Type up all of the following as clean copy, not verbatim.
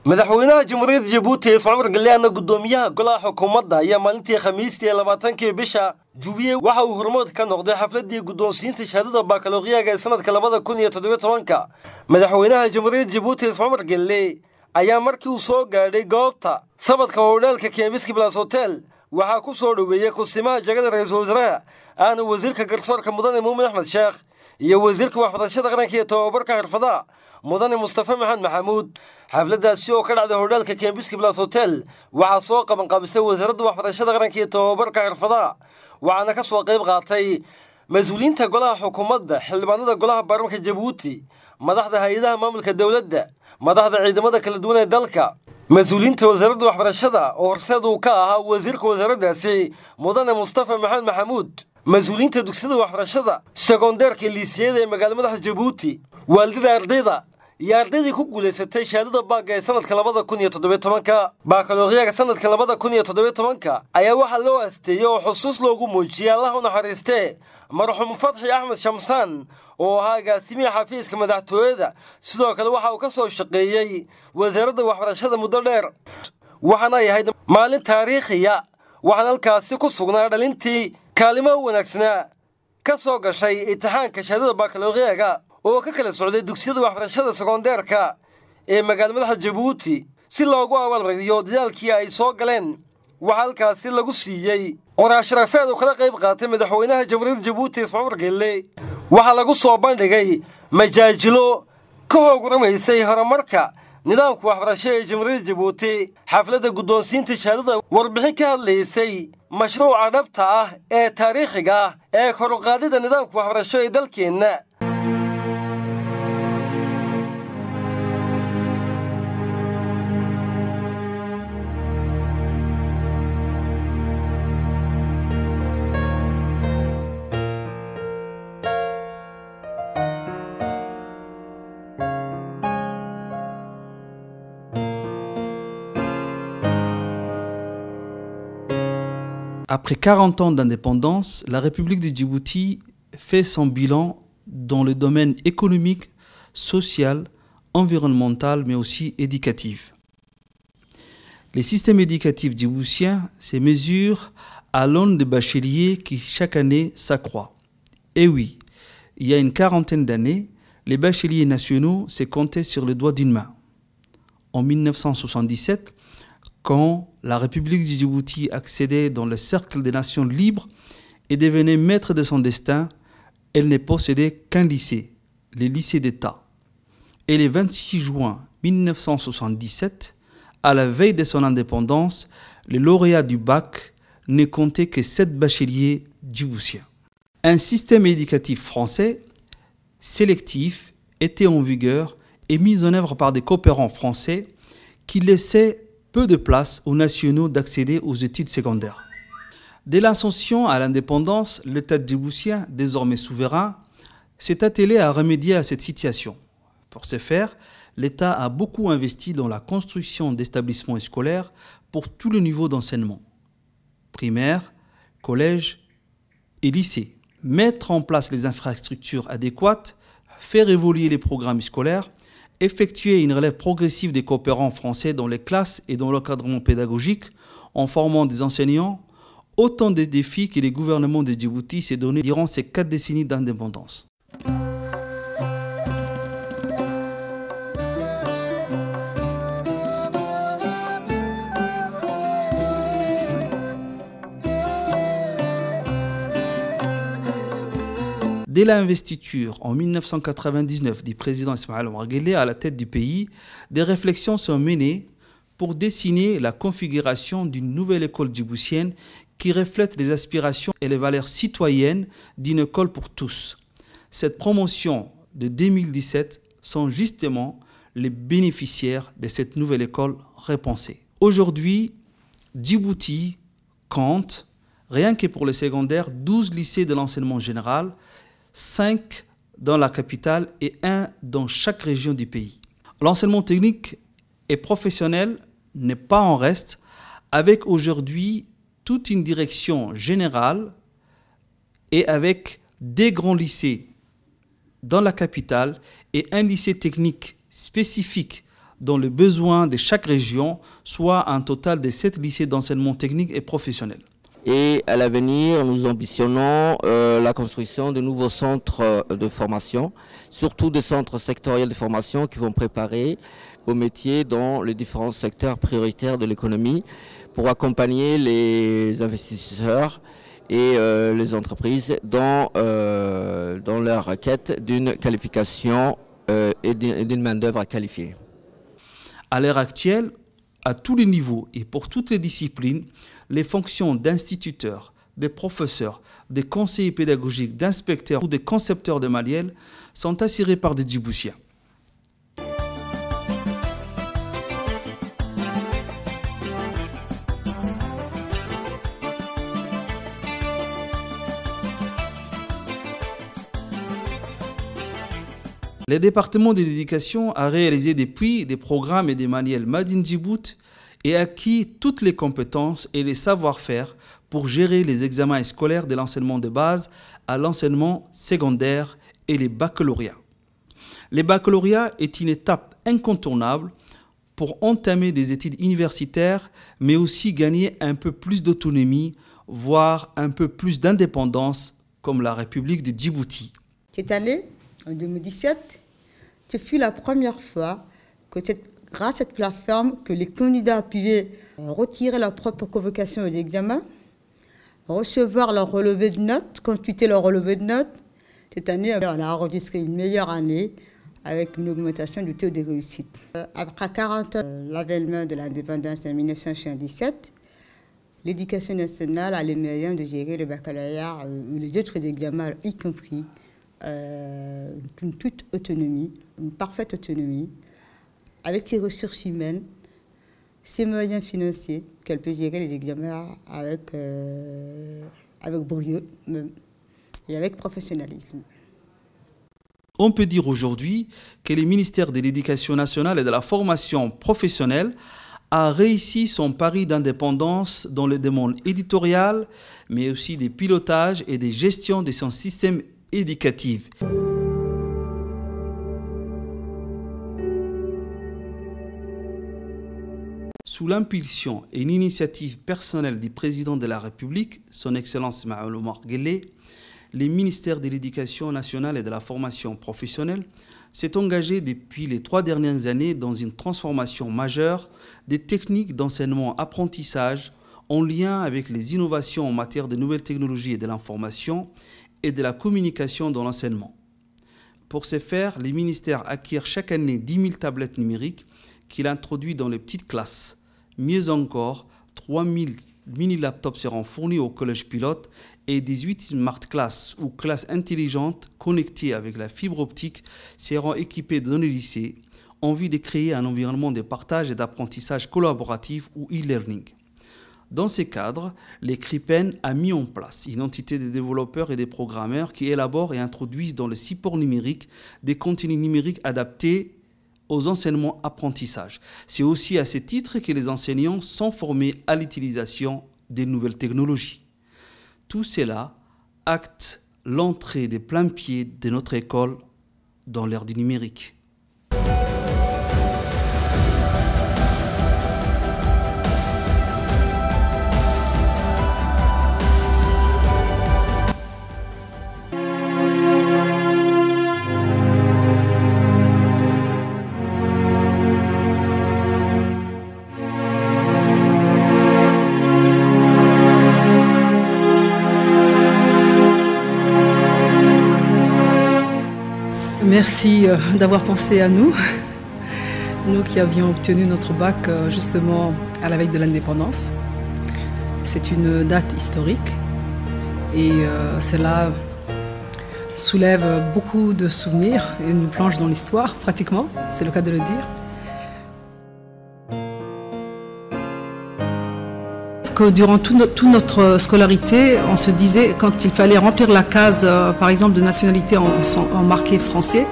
madaxweynaha jamhuuriyadda Djibouti Ismaaciil Margeele gudoomiyaha golaha xukuumadda ayaa maalintii Khamiistii 20 bisha Jubilee waxa uu hormood ka noqday xafladii gudoonsiinta shahaadada baccalaureate ee sanadka 2017 madaxweynaha jamhuuriyadda Djibouti Ismaaciil Margeele ayaa markii uu soo gaadhay goobta sabadka hoteelka Kemiski Place Hotel waxa ku soo dhaweeyay kusimaha jagada ra'iisul wasaaraha aan wasiirka garsoorka mudane Muumin Axmed Sheekh iyo wasiirka waxbarashada qaranka iyo tababarka xirfadaha mudane Mustafa Maxamed Maxamuud xafladaasi oo ka dhacday hoteelka Kemiski Place Hotel waxa soo qaban qaabisay wasaaradda waxbarashada qaranka iyo tababarka xirfadaha waxaana ka soo qayb qaatay mas'uuliyiinta golaha xukuumadda xildhibaanada golaha baarlamaanka Djibouti madaxda hay'adaha maamulka dawladda madaxda ciidamada kala duwan ee dalka mas'uuliyiinta wasaaradda waxbarashada oo horseed uu ka ahaa wasiirka wasaaraddaasi mudane Mustafa Maxamed Maxamuud mas'uuliyiinta dugsiyada waxbarashada sekondarka liisiyada ee magaalada madaxda Djibouti waalidada ardayda iyo ardaydii ku guuleysatay shahaadada baaga ee sanadka 2017 baccalaureate sanadka 2017 ayaa waxa loo aasteeyay oo xusuus loogu muujiyay Allah u naxariistay marxuum Fadhi Axmed Shamsan oo ahaa agaasimiha xafiiska madaxtooyada sidoo kale waxa uu ka soo shaqeeyay wasaaradda waxbarashada muddo dheer waxaana yahay maalin taariikhiya waxaan halkaasi ku sugnaa dhalintii kaalimo wanaagsan ka soo gashay imtixaanka shahaadada baccalaureate oo ka kala socday dugsiyada waxbarashada sekondarka ee magaalada madaxda Djibouti si loogu abaalmariyo dadaalkii ay soo galeen waxa halkaasi lagu siiyay qoraash rafeed oo kala qayb qaatay madaxweynaha jamhuuriyadda Djibouti Ismaaciil Margeele waxa lagu soo bandhigay majaajilo ka hoggaamiyeysay horumarka nidaamka waxbarashada ee jamhuuriyadda Djibouti xafladda gudoonsiinta shahaadada warbixin ka hadlaysay mashruuca dhabta ah ee taariikhiga ah ee kor u qaadida nidaamka waxbarashada ee dalkeena Après 40 ans d'indépendance, la République de Djibouti fait son bilan dans le domaine économique, social, environnemental, mais aussi éducatif. Les systèmes éducatifs djiboutiens se mesurent à l'aune de bacheliers qui chaque année s'accroît. Et oui, il y a une quarantaine d'années, les bacheliers nationaux se comptaient sur le doigt d'une main. En 1977, quand la République du Djibouti accédait dans le cercle des nations libres et devenait maître de son destin, elle ne possédait qu'un lycée, le lycée d'État. Et le 26 juin 1977, à la veille de son indépendance, le lauréat du bac ne comptait que 7 bacheliers djiboutiens. Un système éducatif français sélectif était en vigueur et mis en œuvre par des coopérants français qui laissaient peu de place aux nationaux d'accéder aux études secondaires. Dès l'ascension à l'indépendance, l'État djiboutien, désormais souverain, s'est attelé à remédier à cette situation. Pour ce faire, l'État a beaucoup investi dans la construction d'établissements scolaires pour tous les niveaux d'enseignement, primaire, collège et lycée. Mettre en place les infrastructures adéquates, faire évoluer les programmes scolaires, effectuer une relève progressive des coopérants français dans les classes et dans l'encadrement pédagogique en formant des enseignants, autant de défis que les gouvernements de Djibouti s'est donné durant ces 4 décennies d'indépendance. Dès l'investiture en 1999 du président Ismaaciil Margeele à la tête du pays, des réflexions sont menées pour dessiner la configuration d'une nouvelle école djiboutienne qui reflète les aspirations et les valeurs citoyennes d'une école pour tous. Cette promotion de 2017 sont justement les bénéficiaires de cette nouvelle école repensée. Aujourd'hui, Djibouti compte, rien que pour le secondaire, 12 lycées de l'enseignement général, 5 dans la capitale et 1 dans chaque région du pays. L'enseignement technique et professionnel n'est pas en reste, avec aujourd'hui toute une direction générale et avec des grands lycées dans la capitale et un lycée technique spécifique dans les besoins de chaque région, soit un total de 7 lycées d'enseignement technique et professionnel. Et à l'avenir, nous ambitionnons la construction de nouveaux centres de formation, surtout des centres sectoriels de formation qui vont préparer aux métiers dans les différents secteurs prioritaires de l'économie pour accompagner les investisseurs et les entreprises dans leur quête d'une qualification et d'une main-d'œuvre qualifiée. À l'heure actuelle, à tous les niveaux et pour toutes les disciplines, les fonctions d'instituteurs, de professeurs, de conseillers pédagogiques, d'inspecteurs ou de concepteurs de manuels sont assurées par des Djiboutiens. Le département de l'éducation a réalisé depuis des programmes et des manuels Made in Djibouti et acquis toutes les compétences et les savoir-faire pour gérer les examens scolaires de l'enseignement de base à l'enseignement secondaire et les baccalauréats. Le baccalauréat est une étape incontournable pour entamer des études universitaires, mais aussi gagner un peu plus d'autonomie, voire un peu plus d'indépendance, comme la République de Djibouti. Cette année, en 2017, ce fut la première fois que grâce à cette plateforme, que les candidats pouvaient retirer leur propre convocation aux examens, recevoir leur relevé de notes, consulter leur relevé de notes. Cette année, on a enregistré une meilleure année avec une augmentation du taux de réussite. Après 40 ans de l'avènement de l'indépendance en 1977, l'éducation nationale a les moyens de gérer le baccalauréat ou les autres examens, y compris une toute autonomie, une parfaite autonomie, avec ses ressources humaines, ses moyens financiers, qu'elle peut gérer les examens avec brio même, et avec professionnalisme. On peut dire aujourd'hui que le ministère de l'Éducation nationale et de la formation professionnelle a réussi son pari d'indépendance dans le domaine éditorial, mais aussi des pilotages et des gestions de son système éducatif. Sous l'impulsion et une initiative personnelle du président de la République, son Excellence Ismaël Omar Guelleh, le ministère de l'Éducation nationale et de la formation professionnelle s'est engagé depuis les 3 dernières années dans une transformation majeure des techniques d'enseignement-apprentissage en lien avec les innovations en matière de nouvelles technologies et de l'information et de la communication dans l'enseignement. Pour ce faire, le ministère acquiert chaque année 10 000 tablettes numériques qu'il introduit dans les petites classes. Mieux encore, 3 000 mini-laptops seront fournis aux collèges pilotes et 18 smart classes ou classes intelligentes connectées avec la fibre optique seront équipées dans les lycées en vue de créer un environnement de partage et d'apprentissage collaboratif ou e-learning. Dans ce cadre, l'ECRIPEN a mis en place une entité de développeurs et de programmeurs qui élaborent et introduisent dans le support numérique des contenus numériques adaptés aux enseignements apprentissages. C'est aussi à ce titre que les enseignants sont formés à l'utilisation des nouvelles technologies. Tout cela acte l'entrée des pleins pieds de notre école dans l'ère du numérique. Merci d'avoir pensé à nous, nous qui avions obtenu notre bac justement à la veille de l'indépendance. C'est une date historique et cela soulève beaucoup de souvenirs et nous plonge dans l'histoire pratiquement, c'est le cas de le dire. Que durant toute notre scolarité, on se disait, quand il fallait remplir la case, par exemple, de nationalité en marqué français,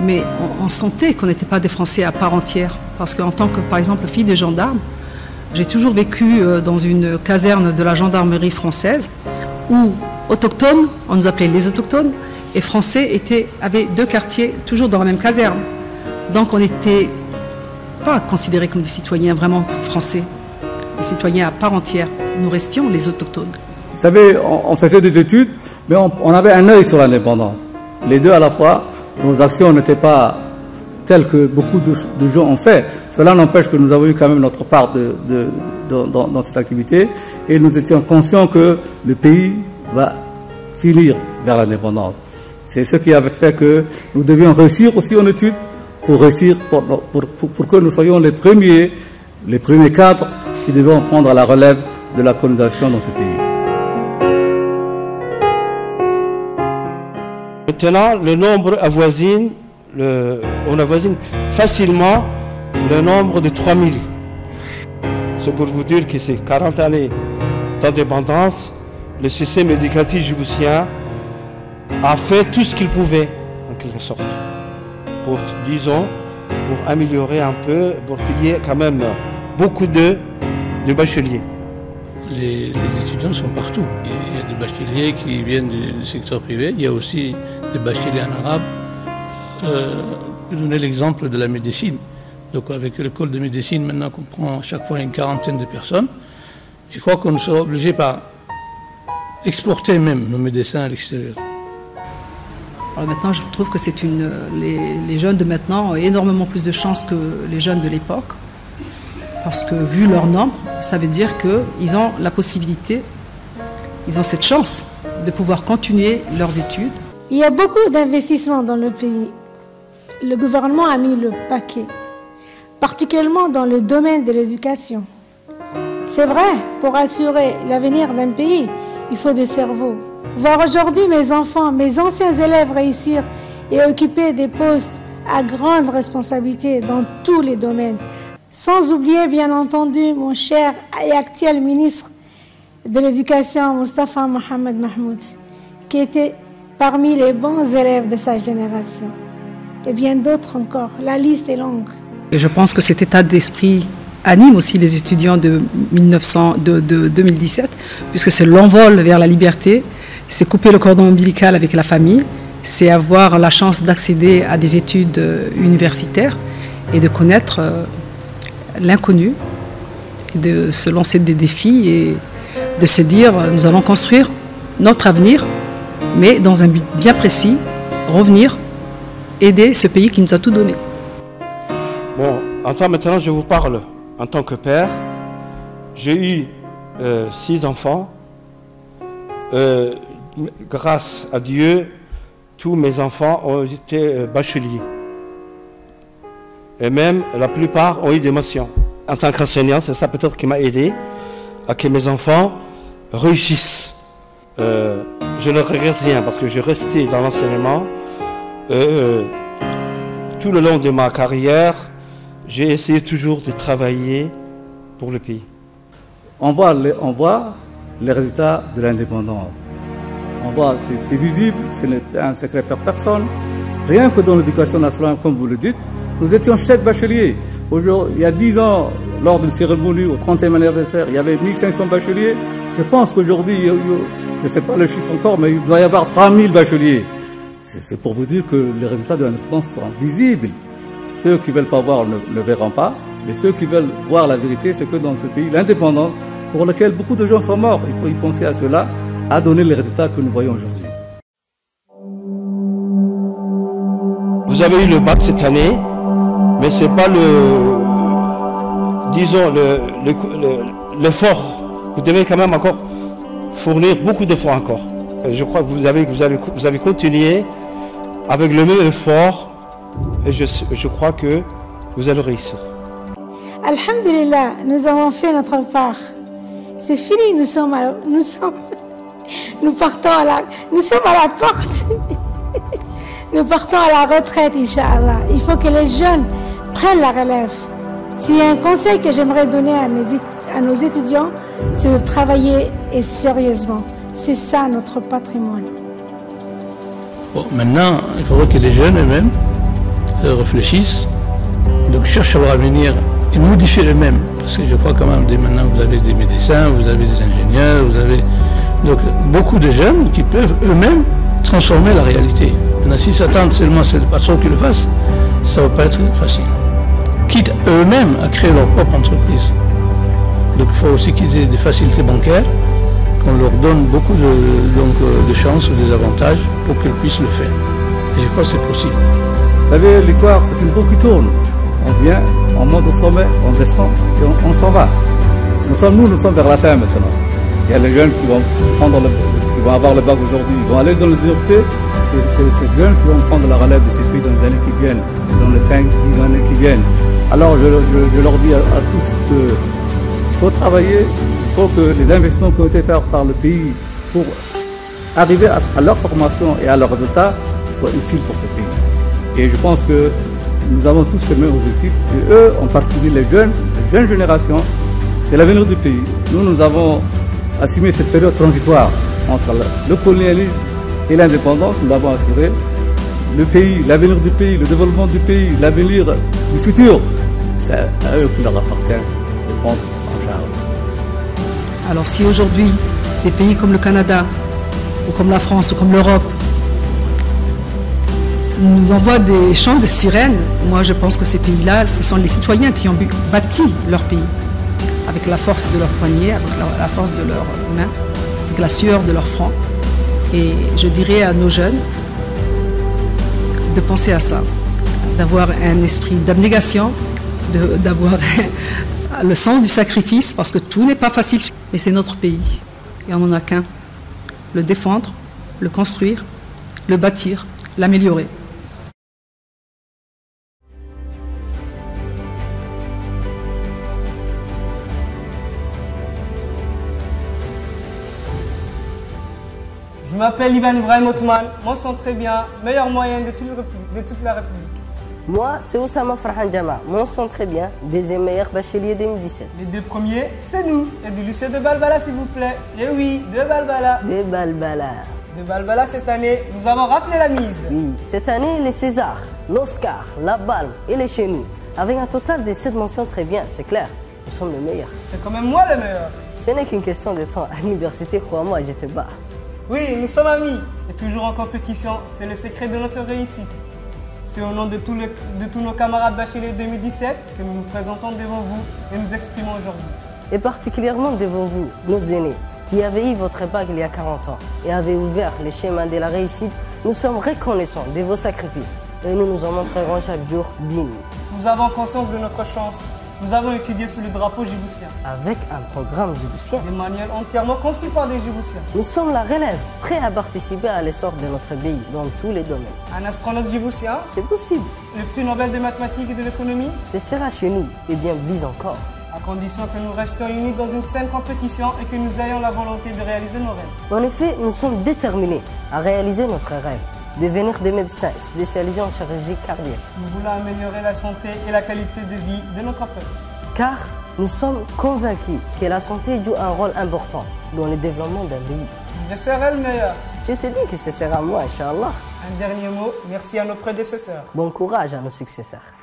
mais on sentait qu'on n'était pas des Français à part entière. Parce qu'en tant que, par exemple, fille de gendarme, j'ai toujours vécu dans une caserne de la gendarmerie française, où autochtones, on nous appelait les autochtones, et français avaient 2 quartiers, toujours dans la même caserne. Donc on était pas considérés comme des citoyens vraiment français, des citoyens à part entière. Nous restions les autochtones. Vous savez, on faisait des études, mais on avait un œil sur l'indépendance. Les deux à la fois, nos actions n'étaient pas telles que beaucoup de gens ont fait. Cela n'empêche que nous avons eu quand même notre part dans cette activité et nous étions conscients que le pays va finir vers l'indépendance. C'est ce qui avait fait que nous devions réussir aussi en études pour réussir, pour que nous soyons les premiers cadres qui devions prendre la relève de la colonisation dans ce pays. Maintenant, le nombre avoisine, on avoisine facilement le nombre de 3000. C'est pour vous dire que c'est 40 années d'indépendance. Le système éducatif djiboutien a fait tout ce qu'il pouvait, en quelque sorte, pour, disons, pour améliorer un peu, pour qu'il y ait quand même beaucoup de bacheliers. Les étudiants sont partout. Il y a des bacheliers qui viennent du secteur privé. Il y a aussi des bacheliers en arabe. Je vais donner l'exemple de la médecine. Donc avec l'école de médecine, maintenant qu'on prend chaque fois une quarantaine de personnes, je crois qu'on sera obligé par exporter même nos médecins à l'extérieur. Maintenant, je trouve que les jeunes de maintenant ont énormément plus de chances que les jeunes de l'époque. Parce que vu leur nombre, ça veut dire qu'ils ont la possibilité, ils ont cette chance de pouvoir continuer leurs études. Il y a beaucoup d'investissements dans le pays. Le gouvernement a mis le paquet, particulièrement dans le domaine de l'éducation. C'est vrai, pour assurer l'avenir d'un pays, il faut des cerveaux. Voir aujourd'hui mes enfants, mes anciens élèves réussir et occuper des postes à grande responsabilité dans tous les domaines. Sans oublier, bien entendu, mon cher et actuel ministre de l'Éducation, Moustapha Mohamed Mahmoud, qui était parmi les bons élèves de sa génération. Et bien d'autres encore. La liste est longue. Et je pense que cet état d'esprit anime aussi les étudiants de 2017, puisque c'est l'envol vers la liberté, c'est couper le cordon ombilical avec la famille, c'est avoir la chance d'accéder à des études universitaires et de connaître l'inconnu, de se lancer des défis et de se dire nous allons construire notre avenir, mais dans un but bien précis, revenir, aider ce pays qui nous a tout donné. Bon, maintenant je vous parle en tant que père. J'ai eu 6 enfants. Grâce à Dieu, tous mes enfants ont été bacheliers. Et même la plupart ont eu des mentions. En tant qu'enseignant, c'est ça peut-être qui m'a aidé à que mes enfants réussissent. Je ne regrette rien parce que j'ai resté dans l'enseignement. Tout le long de ma carrière, j'ai essayé toujours de travailler pour le pays. On voit les résultats de l'indépendance. On voit, c'est visible, ce n'est un secret pour personne. Rien que dans l'éducation nationale, comme vous le dites, nous étions 7 bacheliers. Il y a 10 ans, lors d'une cérémonie au 30e anniversaire, il y avait 1500 bacheliers. Je pense qu'aujourd'hui, je ne sais pas le chiffre encore, mais il doit y avoir 3000 bacheliers. C'est pour vous dire que les résultats de l'indépendance sont visibles. Ceux qui ne veulent pas voir ne verront pas, mais ceux qui veulent voir la vérité, c'est que dans ce pays, l'indépendance, pour laquelle beaucoup de gens sont morts, il faut y penser à cela, a donné les résultats que nous voyons aujourd'hui. Vous avez eu le bac cette année, mais ce n'est pas l'effort. Vous devez quand même encore fournir beaucoup d'efforts encore. Je crois que vous avez continué avec le même effort et je crois que vous allez réussir. Alhamdulillah, nous avons fait notre part. C'est fini, nous sommes à la porte. Nous partons à la retraite, Inch'Allah. Il faut que les jeunes prennent la relève. S'il y a un conseil que j'aimerais donner à nos étudiants, c'est de travailler et sérieusement. C'est ça notre patrimoine. Bon, maintenant, il faudrait que les jeunes eux-mêmes réfléchissent, donc cherchent à leur avenir et modifient eux-mêmes. Parce que je crois quand même, dès maintenant, vous avez des médecins, vous avez des ingénieurs, vous avez donc beaucoup de jeunes qui peuvent eux-mêmes transformer la réalité. Maintenant, si s'attendent seulement à cette personne qui le fasse, ça ne va pas être facile. quittent eux-mêmes à créer leur propre entreprise. Donc il faut aussi qu'ils aient des facilités bancaires, qu'on leur donne beaucoup de chances ou des avantages pour qu'ils puissent le faire. Et je crois que c'est possible. Vous savez, l'histoire, c'est une roue qui tourne. On vient, on monte au sommet, on descend et on s'en va. Nous sommes vers la fin maintenant. Il y a les jeunes qui vont avoir le bac aujourd'hui, ils vont aller dans les universités. C'est ces jeunes qui vont prendre la relève de ces pays dans les années qui viennent, dans les 5-10 années qui viennent. Alors je leur dis à tous qu'il faut travailler, il faut que les investissements qui ont été faits par le pays pour arriver à leur formation et à leurs résultats soient utiles pour ce pays. Et je pense que nous avons tous ce même objectif. Et eux, en particulier les jeunes générations, c'est l'avenir du pays. Nous avons assumé cette période transitoire entre le colonialisme et l'indépendance. Nous l'avons assuré. Le pays, l'avenir du pays, le développement du pays, l'avenir du futur, c'est à eux qu'il leur appartient de prendre en charge. Alors si aujourd'hui, des pays comme le Canada, ou comme la France, ou comme l'Europe, nous envoient des chants de sirènes, moi je pense que ces pays-là, ce sont les citoyens qui ont bâti leur pays, avec la force de leurs poignets, avec la force de leurs mains, avec la sueur de leur front. Et je dirais à nos jeunes de penser à ça, d'avoir un esprit d'abnégation, d'avoir le sens du sacrifice, parce que tout n'est pas facile, mais c'est notre pays. Et on n'en a qu'un, le défendre, le construire, le bâtir, l'améliorer. Je m'appelle Ivan Ibrahim Othman, moi je sens très bien, meilleur moyen de toute la République. Moi, c'est Oussama Farhan Jama, moi je sens très bien, deuxième meilleur bachelier 2017. Les deux premiers, c'est nous, et du lycée de Balbala s'il vous plaît. Et oui, de Balbala. De Balbala. De Balbala cette année, nous avons raflé la mise. Oui, cette année, les Césars, l'Oscar, la Balme et les chez nous. Avec un total de 7 mentions très bien, c'est clair, nous sommes les meilleurs. C'est quand même moi le meilleur. Ce n'est qu'une question de temps, à l'université, crois-moi, je te bats. Oui, nous sommes amis et toujours en compétition, c'est le secret de notre réussite. C'est au nom de tous nos camarades bacheliers 2017 que nous nous présentons devant vous et nous exprimons aujourd'hui. Et particulièrement devant vous, nos aînés, qui avaient eu votre bac il y a 40 ans et avaient ouvert les chemins de la réussite, nous sommes reconnaissants de vos sacrifices et nous nous en montrerons chaque jour dignes. Nous avons conscience de notre chance. Nous avons étudié sous le drapeau djiboutien. Avec un programme djiboutien. Des manuels entièrement conçus par des djiboutiens. Nous sommes la relève, prêts à participer à l'essor de notre pays dans tous les domaines. Un astronaute djiboutien. C'est possible. Le prix Nobel de mathématiques et de l'économie. Ce sera chez nous, et bien plus encore. À condition que nous restions unis dans une saine compétition et que nous ayons la volonté de réaliser nos rêves. En effet, nous sommes déterminés à réaliser notre rêve. Devenir des médecins spécialisés en chirurgie cardiaque. Nous voulons améliorer la santé et la qualité de vie de notre peuple. Car nous sommes convaincus que la santé joue un rôle important dans le développement d'un pays. Je serai le meilleur. Je te dis que ce sera moi, Inch'Allah. Un dernier mot, merci à nos prédécesseurs. Bon courage à nos successeurs.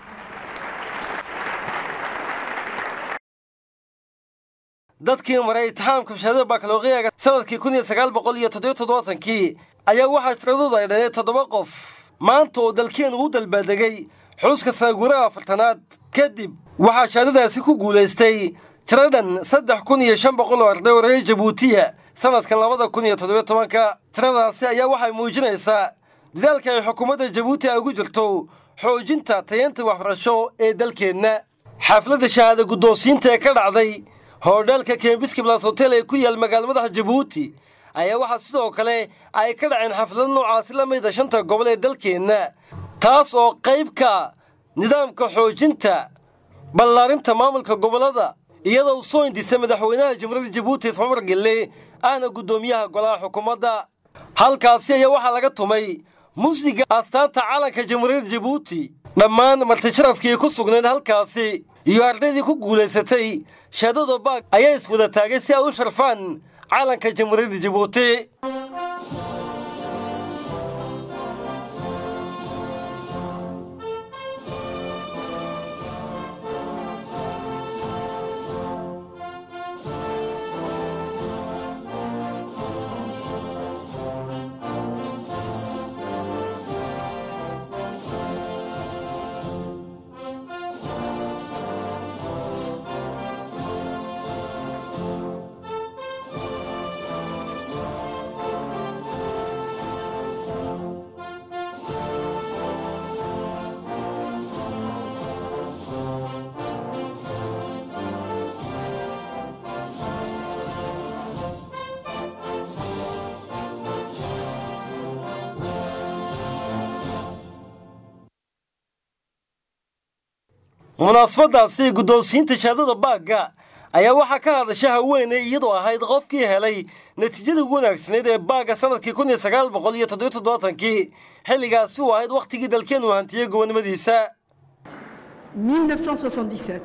dadkii maray imtixaamka shahaadada bakalooqiyaga sanadkii 1977 ayaa waxaa tiradooda ay dhaneed 7 qof maanta oo dalkeen ugu dalbaadegay xuska saaguraha afartanaad kadib waxaa shahaadadaasi ku guulaystay tiradan 3500 oo arday oo reer Jabuutiya sanadkan 2017 tiradaasi ayaa waxay muujinaysaa dadaalka ay xukuumadda Jabuuti ay ugu jirto xoojinta tayanta waxbarasho ee dalkeena xafladda shahaada guddoonsiinta ee ka dhacday hoodhalka Kembiski Plus Hotel ee ku yaal magaalada Jabuuti ayaa waxa sidoo kale ay ka dhaceen xaflad noocaas la mid ah 5 gobol ee dalkeena taas oo qayb ka nidaamka xoojinta ballaarinta maamulka gobolada iyadoo soo indisay madaxweynaha Jamhuuriyadda Jabuuti Ismaaciil Gelle ahna gudoomiyaha golaha xukuumadda halkaas ayaa waxa laga tumay muusiga astaanta calanka Jamhuuriyadda Jabuuti dhammaan marti sharafkii ku sugnayd halkaasi iyo ardaydii ku guulaysatay shahaadada baag ayaa iswada taagay si ay u sharfaan calanka Jamhuuriyadda Jabuuti munaasabadaasi guddoonsiinta shahaadada baaga ayaa waxaa ka hadashay haweeney iyadoo ahayd qofkii helay natiijada ugu wanaagsaneyd ee baaga sanadkii 1977 xilligaasi uu ahayd wakhtigii dalkeenu hantiyay gobonimadiisa 1977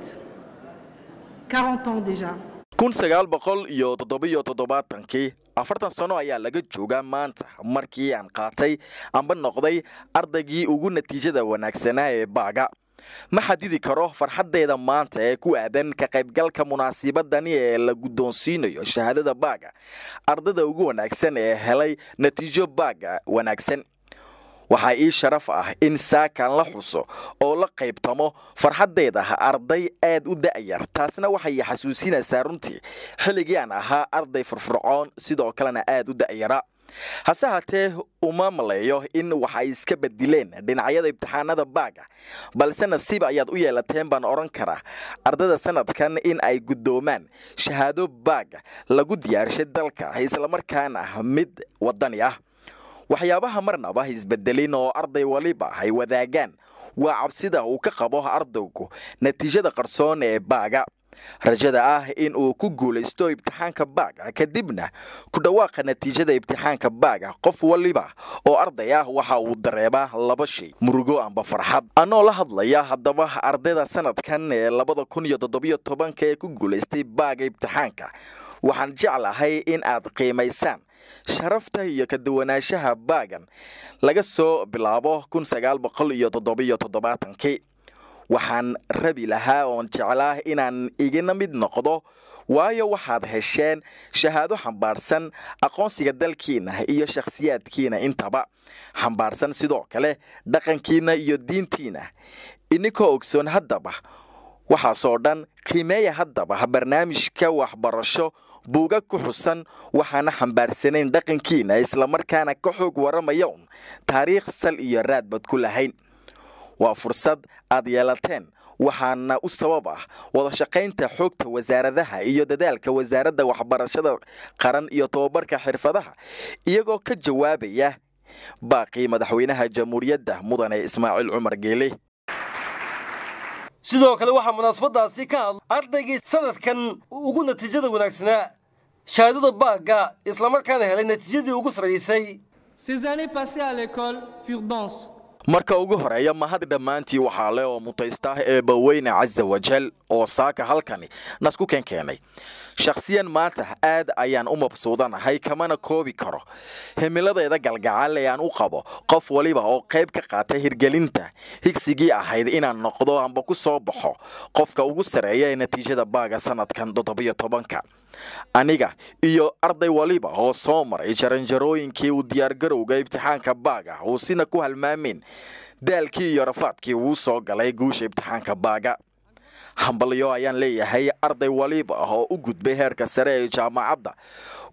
40 ans déjà 1977 afartan sano ayaa laga joogaa maanta markii aan qaatay amba noqday ardaygii ugu natiijada wanaagsanaa ee baaga ma xadidi karo farxadeeda maanta ee ku aadan ka qaybgalka munaasabadani ee la guddoonsiinayo shahaadada baaga ardayda ugu wanaagsan ee helay natiijo baaga wanaagsan waxaa ii sharaf ah in saakan la xuso oo la qaybtamo farxadeeda arday aad u da'yar taasna waxay xasuusinaysaa runtii xilligii aan ahaa arday firfircoon sidoo kalena aad u da'yara hase haatee uma maleeyo in waxay iska badileen dhinacyada imtixaanada baaga balse nasiib ayaad u yeelateen baan oran karaa ardayda sanadkan in ay guddoomaan shahaado baaga lagu diyaarshay dalka isla markaana mid wadani ah waxyaabaha marnaba isbedelin oo arday waliba ay wadaagaan waa cabsida uu ka qabo ardaygu natiijada qarsoon ee baaga rajada ah in uu ku guulaysto imtixaanka baaga kadibna ku dhawaaqa natiijada imtixaanka baaga qof waliba oo arday ah waxa uu dareemaa laba shay murugo amba farxad anoo la hadlaya haddaba ardayda sanadkan ee 2017 ee ku guulaystay baaga imtixaanka waxaan jeclahay in aad qiimaysaan sharafta iyo ka duwanaanshaha baagan laga soo bilaabo 1977 waxaan rabi lahaa oon jeclaa inaan igina mid noqdo waayo waxaad hesheen shahaado xambaarsan aqoonsiga dalkiina iyo shakhsiyaadkiina intaba xambaarsan sidoo kale dhaqankiina iyo diintiina inkoo ogsoon haddaba waxaasoo dhan qiimeeya haddaba barnaamijka waxbarasho buuga ku xusan waxaana xambaarsanayn dhaqankiina isla markaana ka xoog waramaya taariikh sal iyo raadbad ku lahayn waa fursad aad yeelateen waxaana u sabab ah wada shaqaynta xogta wasaaradaha iyo dadaalka wasaaradda waxbarashada qaran iyo tababarka xirfadaha iyagoo ka jawaabaya baaqi madaxweynaha jamhuuriyadda mudane Ismaaciil Cumar Geele sidoo kale waxaa munaasabadaasi ka hadlay ardaygii sanadkan ugu natiijada wanaagsanaa shahaadada baaga isla markaana helay natiijadii ugu sareysay Ces années passées à l'école furent denses. marka ugu horeeya mahad dhammaantii waxaa le oo mutaysta eebbaweyne caza wajal oo saaka halkani nasku keenay shakhsiyan maanta aad ayaan u mabsuudanahay kamana koobi karo himiladeeda galgacal ee aan u qabo qof waliba oo qayb ka qaatay hirgelinta higsigii ahayd inaan noqdo amba ku soo baxo qofka ugu sareeya ee natiijada baaga sanadkan 17 aniga iyo arday waliba oo soo maray jaranjarooyinkii uu diyaargarowga imtixaanka baaga uu sina ku halmaameen daalkii iyo rafaadkii uu soo galay guusha imtixaanka baaga hambalyo ayaan leeyahay arday waliba oo u gudbay heerka sare ee jaamacadda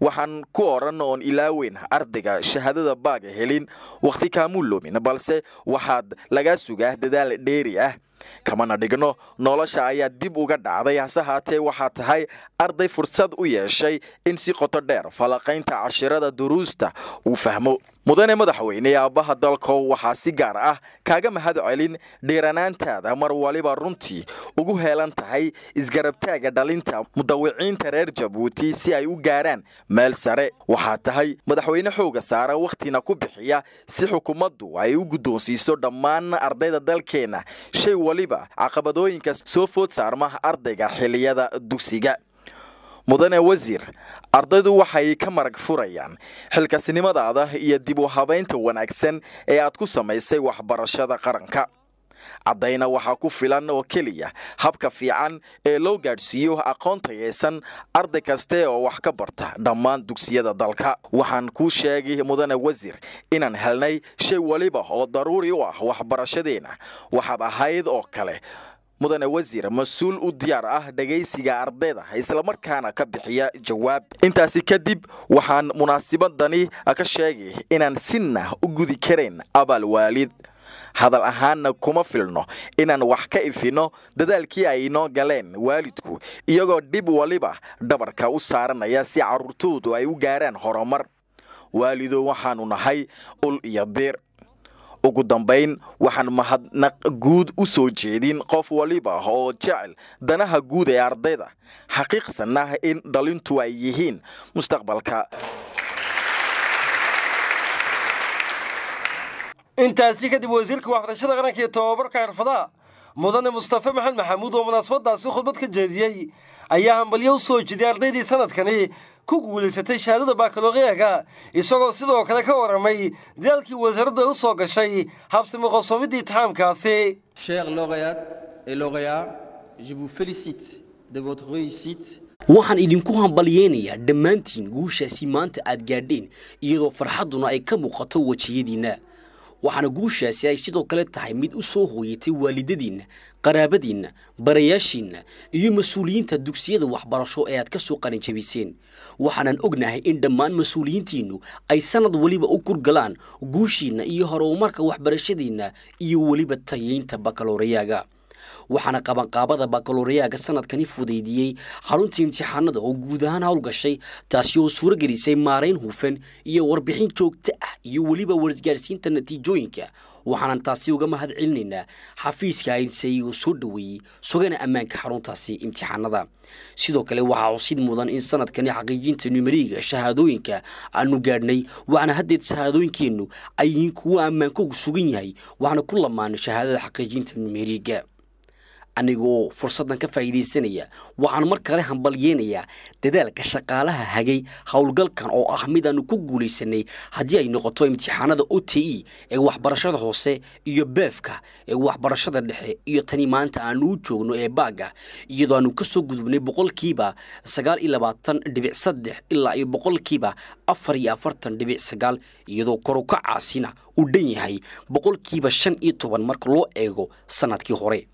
waxaan ku oran oon ilaaweyn ardayga shahaadada baaga helin waqti kaamu lumin balse waxaad laga sugaa dadaal dheeri ah kamana dhigno nolosha ayaa dib uga dhacday hase haatee waxaa tahay arday fursad u yeeshay in si qoto dheer falaqaynta cashirada duruusta uu fahmo mudane madaxweyne aabaha dalka waxaa si gaar ah kaaga mahad celin dhiiranaantaada mar waliba runtii ugu heelan tahay isgarabtaaga dhalinta mudawiciinta reer Jabuuti si ay u gaaraan meel sare waxaa tahay madaxweyne xooga saara waqtina ku bixiya si xukuumaddu ay u guddoonsiiso dhammaan ardayda dalkeena shay waliba caqabadooyinka soo food saarma ardayga xiliyada dugsiga mudane wasiir ardaydu waxay ka marag furayaan xilkasnimadaada iyo dib u habeynta wanaagsan ee aad ku samaysay waxbarashada qaranka cadayna waxaa ku filan oo keliya habka fiican ee loo gaadhsiiyo aqoonta yeesan arday kaste oo wax ka barta dhammaan dugsiyada dalka waxaan kuu sheegay mudane wasiir inaan helnay shay waliba oo daruuri u ah waxbarashadeena waxaad ahayd oo kale mudane wasiir mas'uul u diyaar ah dhageysiga ardayda isla markaana ka bixiya jawaab intaasi kadib waxaan munaasabadani ka sheegay inaan sinna u gudi kareen abaal waalid hadal ahaanna kuma filno inaan wax ka ifino dadaalkii ay inoo galeen waalidku iyagoo dib waliba dhabarka u saaranaya si carruurtoodu ay u gaaraan horumar waalido waxaanu nahay ul iyo dir ugu dambayn waxaan mahadnaq guud u soo jeedin qof waliba oo jecel danaha guud ee ardayda xaqiiqsanna in dhalintu ay yihiin mustaqbalka. intaasi kadib wasiirka waxbarashada qaranka iyo tababarka xirfadaha mudane Mustafa Maxamed Maxamuud oo munaasabadaasi khudbad ka jeediyay ayaa hambalyo u soo jeediyay ardaydii sanadkani ku guuleysatay shahaadada baccalaureate isagoo sidoo kale ka waramay dadaalkii wasaaradda u soo gashay habsami qorsomidii imtixaankaasi. Chers lauréates et lauréats, je vous félicite de votre réussite. waxaan idinku hambalyeenayaa dhammaantiin guushaasi maanta aad gaadheen iyadoo farxaduna ay ka muuqato wajiyadiina. waxaana guushaasi ay sidoo kale tahay mid u soo hooyatay waalidadiina, qaraabadiina, barayaashiina iyo mas'uuliyiinta dugsiyada waxbarasho ee aad ka soo qalin jabiseen. waxaanan ognahay in dhammaan mas'uuliyiintiinu ay sanad waliba u kurgalaan guushiina iyo horumarka waxbarashadiina iyo waliba tayeynta baccalaureate. waxaana qabanqaabada baccalaureate sanadkani fudeydiyay xarunta imtixaanada oo guud ahaan hawl gashay taasi oo suuro gelisay maarayn hufan iyo warbixin joogto ah iyo waliba wargaarsiinta natiijooyinka. waxaanan taasi uga mahad celinaynaa xafiiska aynsay oo soo dhaweeyey sugana ammaanka xaruntaasi imtixaanada. sidoo kale waxaa xusid mudan in sanadkani xaqiijinta numeriga shahaadooyinka aanu gaadhnay waxaana haddeed shahaadooyinkeennu ay yihiin kuwo ammaankoogu sugan yahay waxaana ku lamaan shahaadada xaqiijinta numeriga. anigoo fursadan ka faa'iideysanaya waxaan mar kale hambalyeenayaa dadaalka shaqaalaha hagay howlgalkan oo ah mid aanu ku guuleysanay haddii ay noqoto imtixaanada OTE ee waxbarashada hoose iyo beefka ee waxbarashada dhexe iyo tani maanta aanu u joogno ee baaga iyadoo aanu ka soo gudubnay 29.3 ilaa 44.9 iyadoo kor u kacaasina u dhan yahay 15% marka loo eego sanadkii hore.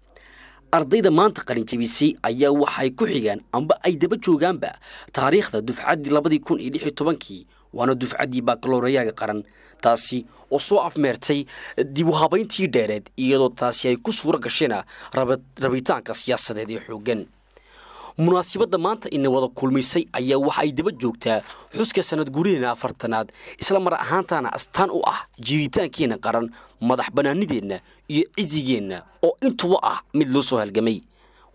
ardayda maanta qalin jabisay ayaa waxay ku xigaan amba ay daba joogaanba taariikhda dufcaddii 2016 waana dufcaddii baccalaureate qaran taasi oo soo afmeertay dib u habayntii dheereed iyadoo taasi ay ku suura gasheen rabitaanka siyaasadeed ee xooggan. munaasabada maanta in wada kulmisay ayaa waxa ay daba joogtaa xuska sanad guurina 40aad isla mar ahaantaana astaan u ah jiritaankeena qaran madax banaanideena iyo cizigeena oo intuba ah mid loo soo halgamay.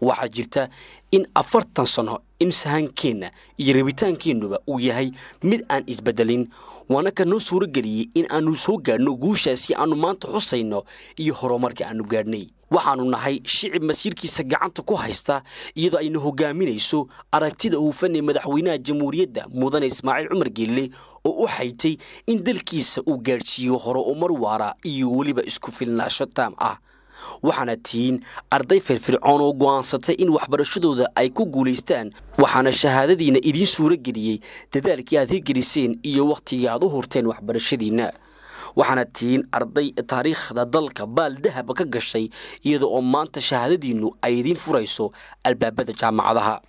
waxaa jirta in 40 sano in sahankeena iyo rabitaankeenuba uu yahay mid aan isbedelin waana ka noo suuro geliyay in aanu soo gaadhno guushaasi aanu maanta xusayno iyo horumarka aanu gaadhnay. waxaanu nahay shicib masiirkiisa gacanta ku haysta iyadoo ayna hogaaminayso aragtida hufan ee madaxweynaha jamhuuriyadda mudane Ismaaciil Cumar Geelle oo u haytay in dalkiisa uu gaarsiiyo horumar waara iyo waliba isku filnaansho taam ah. waxaana tiin arday firfircoon oo go'aansatay in waxbarashadooda ay ku guuleystaan waxaana shahaadadiina idin suuro geliyay dadaalkii aad hirgeliseen iyo waqtigii aad u hurteen waxbarashadiina. waxaana tiin arday taariikhda dalka baal dahab ka gashay iyadoo oo maanta shahaadadiinu ay idin furayso albaabada jaamacadaha.